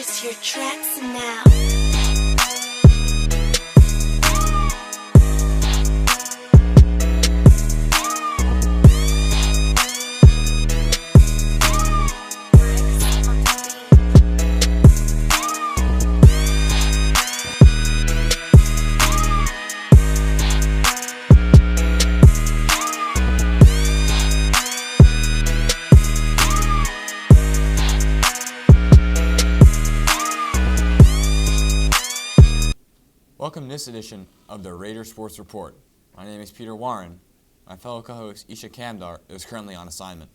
Purchase your tracks now. Welcome to this edition of the Raider Sports Report. My name is Peter Warren. My fellow co-host Isha Kamdar is currently on assignment.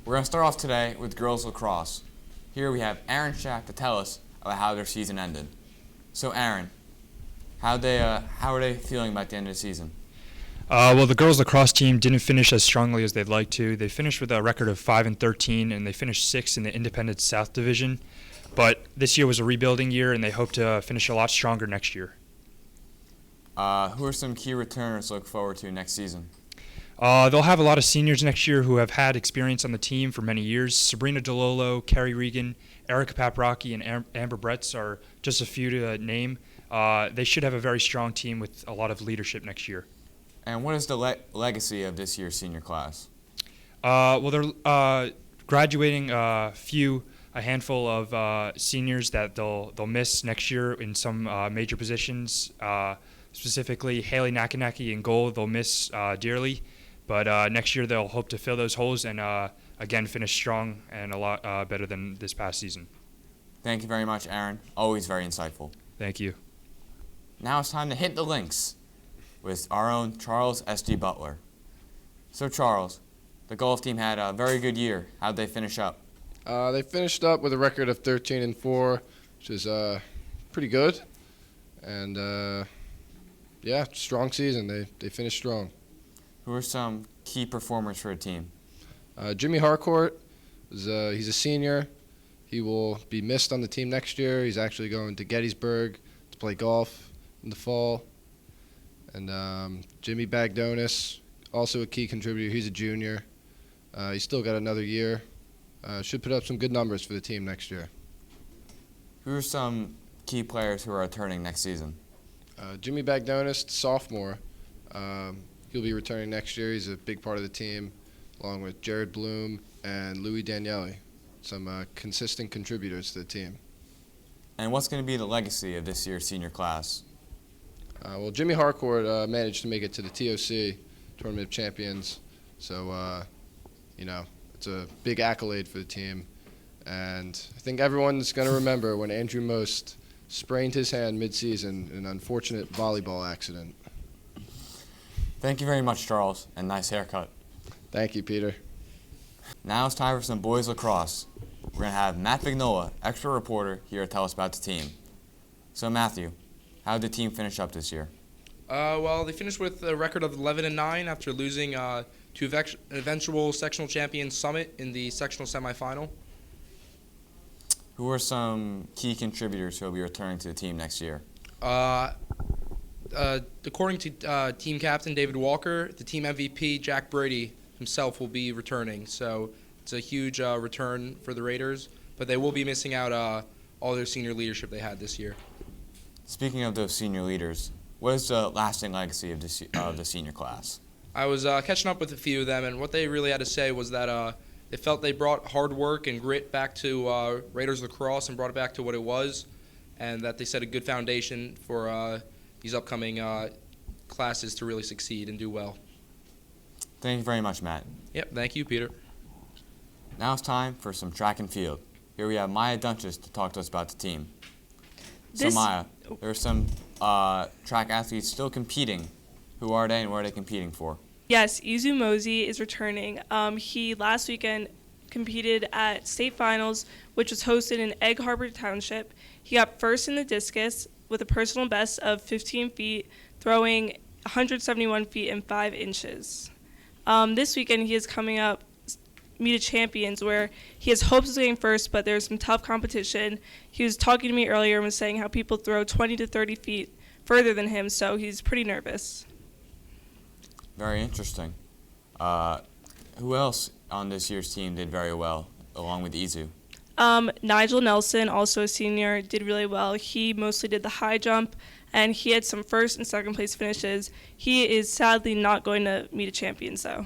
We're going to start off today with girls lacrosse. Here we have Aaron Shack to tell us about how their season ended. So Aaron, how are they feeling about the end of the season? Well, the girls lacrosse team didn't finish as strongly as they'd like to. They finished with a record of 5-13, and they finished 6th in the Independent South Division. But this year was a rebuilding year, and they hope to finish a lot stronger next year. Who are some key returners to look forward to next season? They'll have a lot of seniors next year who have had experience on the team for many years. Sabrina DeLolo, Carrie Regan, Erica Paprocki, and Amber Bretts are just a few to name. They should have a very strong team with a lot of leadership next year. And what is the legacy of this year's senior class? Well, they're graduating a handful of seniors that they'll miss next year in some major positions. Specifically, Haley Nakanaki in goal, they'll miss dearly. But next year they'll hope to fill those holes and, again, finish strong and a lot better than this past season. Thank you very much, Aaron. Always very insightful. Thank you. Now it's time to hit the links with our own Charles S.D. Butler. So Charles, the golf team had a very good year. How'd they finish up? They finished up with a record of 13-4, which is pretty good. And strong season. They finished strong. Who are some key performers for the team? Jimmy Harcourt, he's a senior. He will be missed on the team next year. He's actually going to Gettysburg to play golf in the fall. And Jimmy Bagdonis, also a key contributor. He's a junior. He's still got another year. Should put up some good numbers for the team next year. Who are some key players who are returning next season? Jimmy Bagdonis, sophomore. He'll be returning next year. He's a big part of the team, along with Jared Bloom and Louis Daniele, some consistent contributors to the team. And what's going to be the legacy of this year's senior class? Well, Jimmy Harcourt managed to make it to the TOC, Tournament of Champions. So, it's a big accolade for the team. And I think everyone's going to remember when Andrew Most sprained his hand mid-season in an unfortunate volleyball accident. Thank you very much, Charles, and nice haircut. Thank you, Peter. Now it's time for some boys lacrosse. We're going to have Matt Vignola, extra reporter, here to tell us about the team. So, Matthew, how did the team finish up this year? Well, they finished with a record of 11-9 after losing to eventual sectional champion Summit in the sectional semifinal. Who are some key contributors who will be returning to the team next year? According to team captain David Walker, the team MVP Jack Brady himself will be returning. So it's a huge return for the Raiders, but they will be missing out all their senior leadership they had this year. Speaking of those senior leaders, what is the lasting legacy of the senior class? I was catching up with a few of them, and what they really had to say was that they felt they brought hard work and grit back to Raiders lacrosse and brought it back to what it was, and that they set a good foundation for these upcoming classes to really succeed and do well. Thank you very much, Matt. Yep, thank you, Peter. Now it's time for some track and field. Here we have Maya Dunches to talk to us about the team. So Maya, there are some track athletes still competing. Who are they and what are they competing for? Yes, Izu Mosey is returning. He last weekend competed at state finals, which was hosted in Egg Harbor Township. He got first in the discus with a personal best of 15 feet, throwing 171 feet and 5 inches. This weekend he is coming up meet of champions where he has hopes of getting first, but there's some tough competition. He was talking to me earlier and was saying how people throw 20 to 30 feet further than him, so he's pretty nervous. Very interesting. Who else on this year's team did very well, along with Izu? Nigel Nelson, also a senior, did really well. He mostly did the high jump, and he had some first and second place finishes. He is sadly not going to meet a champions, though.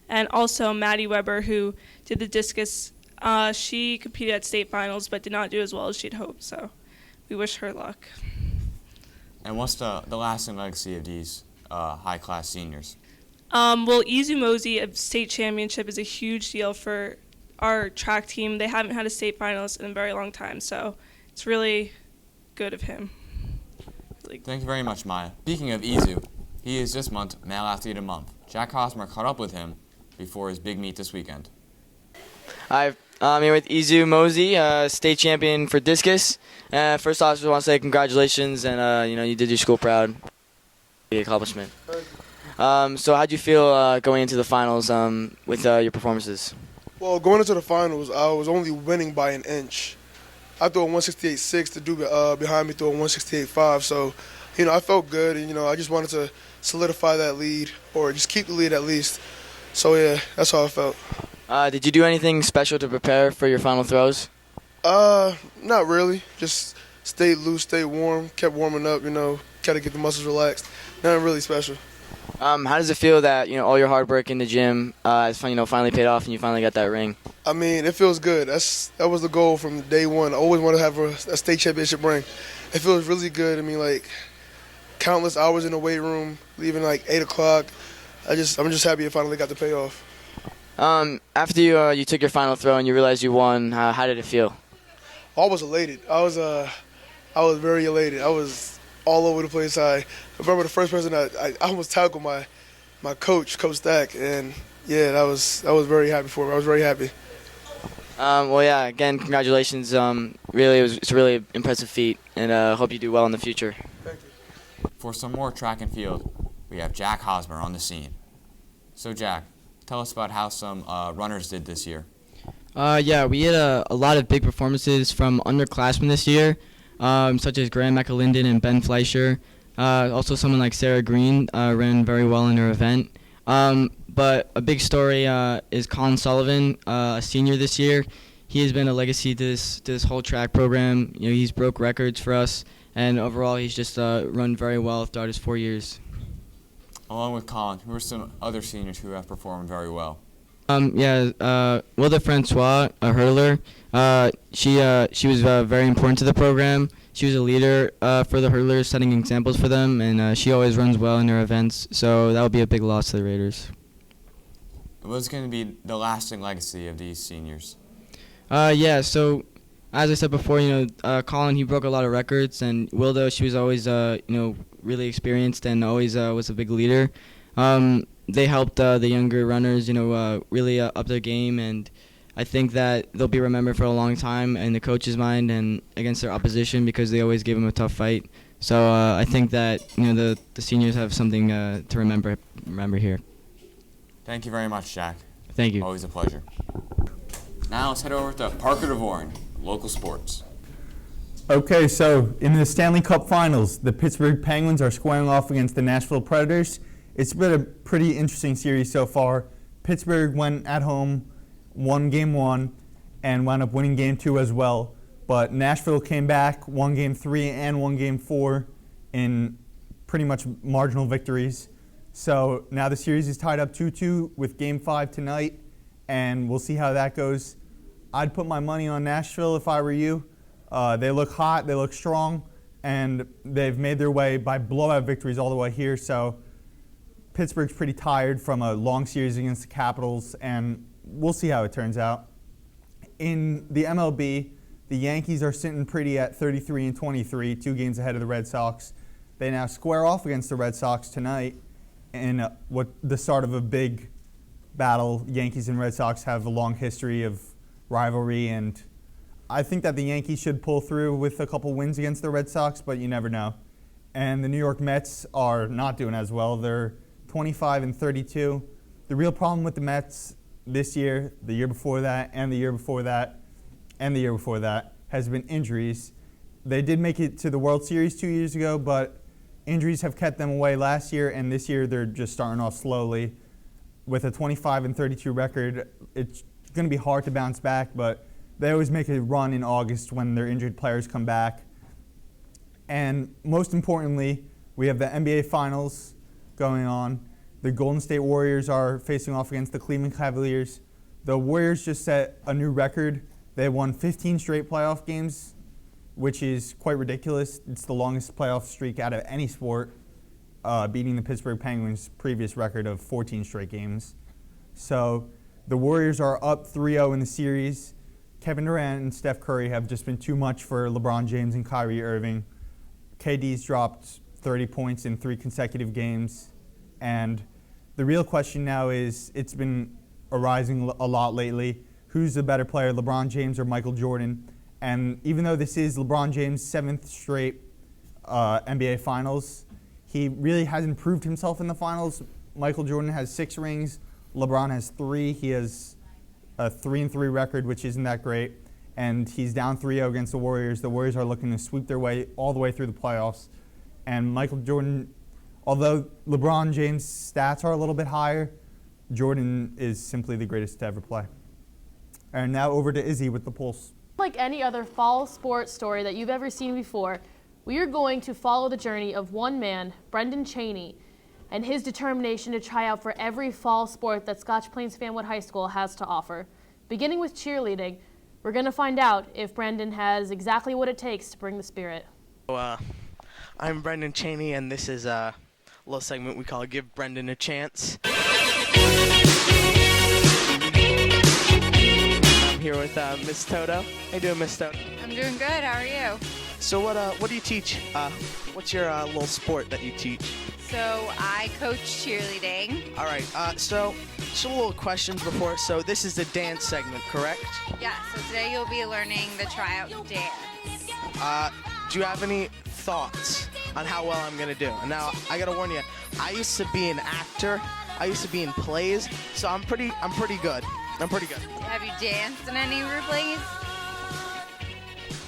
And also Maddie Weber, who did the discus. She competed at state finals, but did not do as well as she'd hoped, so we wish her luck. And what's the lasting legacy of these high-class seniors? Well, Izu Mosey, a state championship is a huge deal for our track team. They haven't had a state finalist in a very long time, so it's really good of him. Thank you very much, Maya. Speaking of Izu, he is this month Male Athlete of the Month. Jack Hosmer caught up with him before his big meet this weekend. I'm here with Izu Mosey, state champion for discus. First off, I just want to say congratulations, and you did your school proud. The accomplishment. So how'd you feel going into the finals with your performances? Well, going into the finals, I was only winning by an inch. I threw a 168.6. The dude behind me threw a 168.5. So, I felt good, and I just wanted to solidify that lead, or just keep the lead at least. So yeah, that's how I felt. Did you do anything special to prepare for your final throws? Not really. Just stayed loose, stayed warm, kept warming up. Kind of get the muscles relaxed. Nothing really special. How does it feel that all your hard work in the gym has finally paid off and you finally got that ring? I mean, it feels good. That was the goal from day one. I always wanted to have a state championship ring. It feels really good. I mean, like countless hours in the weight room, leaving like 8 o'clock. I'm just happy I finally got the payoff. After you took your final throw and you realized you won, how did it feel? I was elated. I was very elated. I was all over the place. I remember the first person I almost tackled my coach, Coach Stack, and yeah, that was very happy for me. I was very happy. Well, yeah. Again, congratulations. It's a really impressive feat, and hope you do well in the future. Thank you. For some more track and field, we have Jack Hosmer on the scene. So Jack, tell us about how some runners did this year. Yeah, we had a lot of big performances from underclassmen this year, such as Graham McAlinden and Ben Fleischer. Also, someone like Sarah Green ran very well in her event. But a big story is Colin Sullivan, a senior this year. He has been a legacy to this whole track program. He's broke records for us, and overall, he's just run very well throughout his 4 years. Along with Colin, who are some other seniors who have performed very well? Wilda Francois, a hurdler. She was very important to the program. She was a leader for the hurdlers, setting examples for them, and she always runs well in her events. So that would be a big loss to the Raiders. What's going to be the lasting legacy of these seniors? So as I said before, Colin, he broke a lot of records, and Wilda, she was always really experienced and always was a big leader. They helped the younger runners, really up their game, and I think that they'll be remembered for a long time in the coach's mind and against their opposition because they always gave them a tough fight. So I think that the seniors have something to remember here. Thank you very much, Jack. Thank you. Always a pleasure. Now let's head over to Parker DeVoren, local sports. Okay, so in the Stanley Cup Finals, the Pittsburgh Penguins are squaring off against the Nashville Predators. It's been a pretty interesting series so far. Pittsburgh went at home, won Game 1, and wound up winning Game 2 as well. But Nashville came back, won Game 3 and won Game 4 in pretty much marginal victories. So now the series is tied up 2-2 with Game 5 tonight, and we'll see how that goes. I'd put my money on Nashville if I were you. They look hot, they look strong, and they've made their way by blowout victories all the way here. So Pittsburgh's pretty tired from a long series against the Capitals, and we'll see how it turns out. In the MLB, the Yankees are sitting pretty at 33-23, 2 games ahead of the Red Sox. They now square off against the Red Sox tonight in what the start of a big battle. Yankees and Red Sox have a long history of rivalry, and I think that the Yankees should pull through with a couple wins against the Red Sox, but you never know. And the New York Mets are not doing as well. They're 25-32. The real problem with the Mets this year, the year before that, and the year before that, and the year before that, has been injuries. They did make it to the World Series 2 years ago, but injuries have kept them away last year, and this year they're just starting off slowly. with a 25-32 record, it's going to be hard to bounce back, but they always make a run in August when their injured players come back. And most importantly, we have the NBA Finals going on. The Golden State Warriors are facing off against the Cleveland Cavaliers. The Warriors just set a new record. They won 15 straight playoff games, which is quite ridiculous. It's the longest playoff streak out of any sport, beating the Pittsburgh Penguins' previous record of 14 straight games. So the Warriors are up 3-0 in the series. Kevin Durant and Steph Curry have just been too much for LeBron James and Kyrie Irving. KD's dropped 30 points in 3 consecutive games. And the real question now is, it's been arising a lot lately, who's the better player, LeBron James or Michael Jordan? And even though this is LeBron James' 7th straight NBA Finals, he really hasn't proved himself in the finals. Michael Jordan has 6 rings. LeBron has 3. He has a 3-3 record, which isn't that great. And he's down 3-0 against the Warriors. The Warriors are looking to sweep their way all the way through the playoffs. And Michael Jordan, although LeBron James' stats are a little bit higher, Jordan is simply the greatest to ever play. And now over to Izzy with the Pulse. Like any other fall sports story that you've ever seen before, we are going to follow the journey of one man, Brendan Cheney, and his determination to try out for every fall sport that Scotch Plains Fanwood High School has to offer. Beginning with cheerleading, we're going to find out if Brendan has exactly what it takes to bring the spirit. I'm Brendan Cheney, and this is a little segment we call Give Brendan a Chance. I'm here with Miss Toto. How you doing, Miss Toto? I'm doing good. How are you? So what do you teach? What's your little sport that you teach? So I coach cheerleading. All right. So some little questions before. So this is the dance segment, correct? Yeah. So today you'll be learning the tryout dance. Do you have any thoughts on how well I'm gonna do? And now I gotta warn you, I used to be an actor. I used to be in plays, so I'm pretty good. I'm pretty good. Have you danced in any of your plays?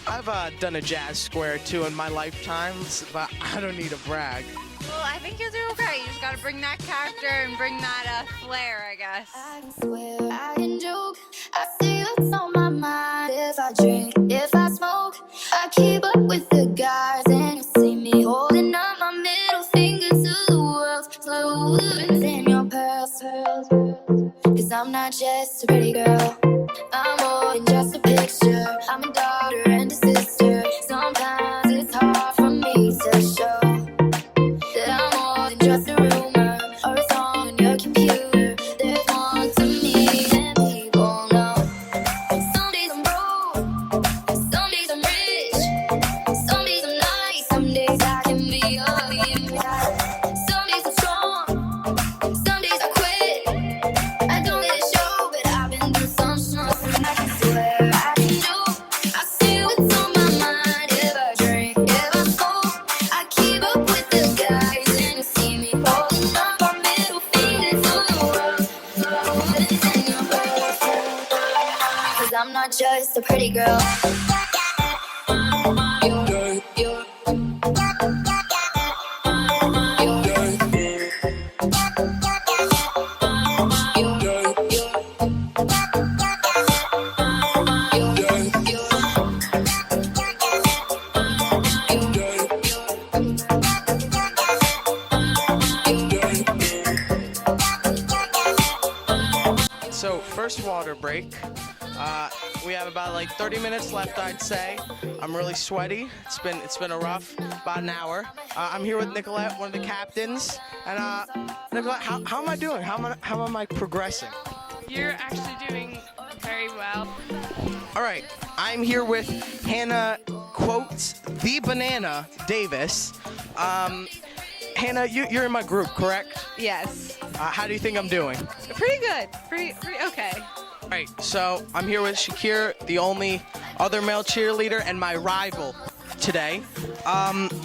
I've done a jazz square too in my lifetimes, but I don't need to brag. Well, I think you'll do okay. You just gotta bring that character and bring that flair, I guess. I can swear, I can joke. I see what's on my mind. If I drink, if I smoke, I keep up with the guys, and you see me holding up my middle finger to the world. Slow moving in your pearls. Cause I'm not just a pretty girl. I'm more than just a picture. I'm a daughter and a sister. Sometimes it's hard for me to show that I'm more than just a rumor or a song on your computer. There's more to me than people know. Some days I'm broke, some days I'm rich, some days I'm nice, some days I can be ugly. Some days I'm strong, some days I quit. I don't let it show, but I've been through some shit. I can swear, I can joke. I see what's on my mind. If I drink, if I smoke, I keep up with the guys, and you see me holding up our middle finger to the world. Slow in your pearls. Cause I'm not just a pretty girl. So first water break. We have about like 30 minutes left, I'd say. I'm really sweaty. It's been a rough about an hour. I'm here with Nicolette, one of the captains. And Nicolette, how am I doing? How am I progressing? You're actually doing very well. All right, I'm here with Hannah quotes the Banana Davis. Hannah, you're in my group, correct? Yes. How do you think I'm doing? Pretty good. Pretty okay. All right, so I'm here with Shakir, the only other male cheerleader, and my rival today.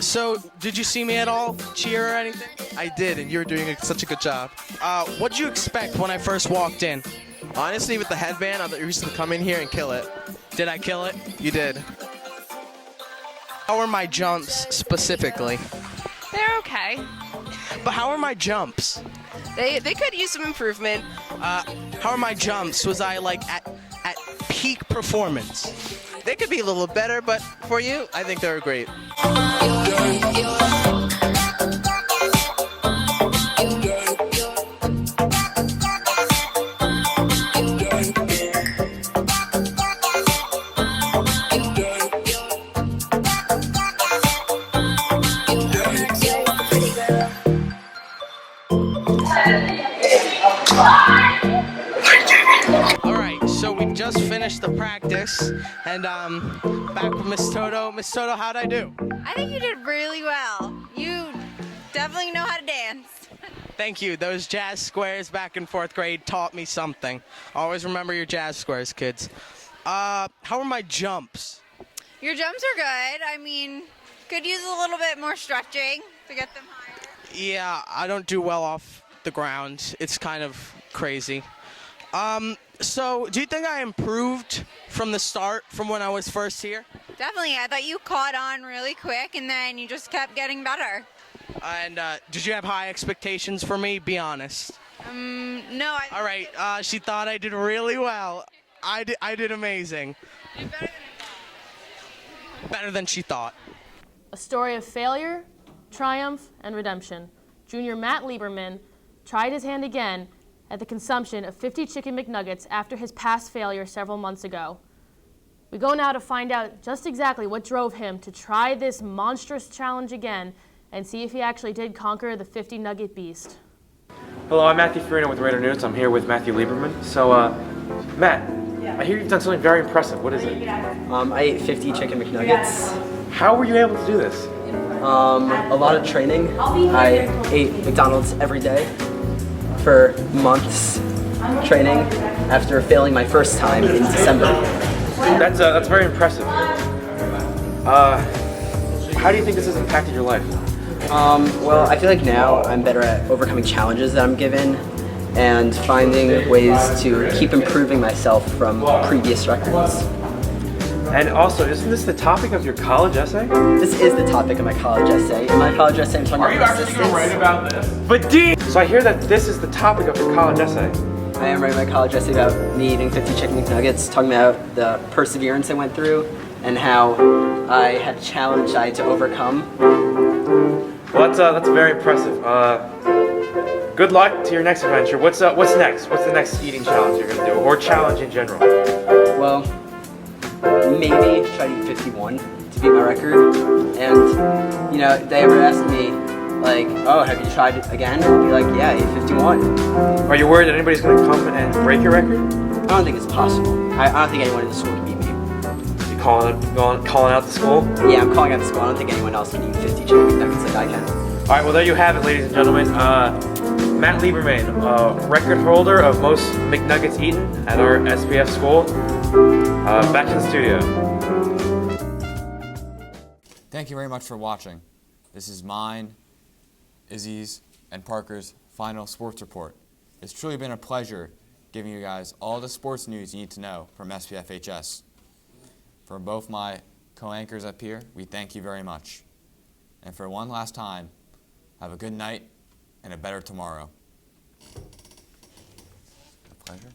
So did you see me at all cheer or anything? I did, and you were doing such a good job. What'd you expect when I first walked in? Honestly, with the headband, I thought you were just gonna come in here and kill it. Did I kill it? You did. How are my jumps specifically? They're okay. But how are my jumps? They could use some improvement. How are my jumps? Was I like at peak performance? They could be a little better, but for you, I think they're great. Alright, so we just finished the practice, and back with Miss Toto. Miss Toto, how'd I do? I think you did really well. You definitely know how to dance. Thank you. Those jazz squares back in 4th grade taught me something. Always remember your jazz squares, kids. How are my jumps? Your jumps are good. I mean, could use a little bit more stretching to get them higher. Yeah, I don't do well off the ground. It's kind of crazy. So do you think I improved from the start, from when I was first here? Definitely. I thought you caught on really quick, and then you just kept getting better. And did you have high expectations for me? Be honest. No. All right. She thought I did really well. I did amazing. You did better than I thought. Better than she thought. A story of failure, triumph, and redemption. Junior Matt Lieberman tried his hand again at the consumption of 50 Chicken McNuggets after his past failure several months ago. We go now to find out just exactly what drove him to try this monstrous challenge again and see if he actually did conquer the 50 Nugget Beast. Hello, I'm Matthew Farina with Raider News. I'm here with Matthew Lieberman. So, Matt, I hear you've done something very impressive. What is it? I ate 50 Chicken McNuggets. How were you able to do this? A lot of training. I ate McDonald's every day for months training after failing my first time in December. That's very impressive. How do you think this has impacted your life? Well, I feel like now I'm better at overcoming challenges that I'm given and finding ways to keep improving myself from previous records. And also, isn't this the topic of your college essay? This is the topic of my college essay. In my college essay, I'm talking about persistence. about this? But D! So I hear that this is the topic of your college essay. I am writing my college essay about me eating 50 Chicken McNuggets, talking about the perseverance I went through and how I had a challenge I had to overcome. Well, that's very impressive. Good luck to your next adventure. What's next? What's the next eating challenge you're gonna do, or challenge in general? Well, maybe try to eat 51 to beat my record. And, you know, if they ever ask me, like, oh, have you tried it again? I'll be like, yeah, I ate 51. Are you worried that anybody's gonna come and break your record? I don't think it's possible. I don't think anyone in the school can beat me. You calling out the school? Yeah, I'm calling out the school. I don't think anyone else can eat 50 Chicken McNuggets like I can. All right, well, there you have it, ladies and gentlemen. Matt Lieberman, record holder of most McNuggets eaten at our SPF school. Back to the studio. Thank you very much for watching. This is mine, Izzy's, and Parker's final sports report. It's truly been a pleasure giving you guys all the sports news you need to know from SPFHS. For both my co-anchors up here, we thank you very much. And for one last time, have a good night and a better tomorrow. A pleasure.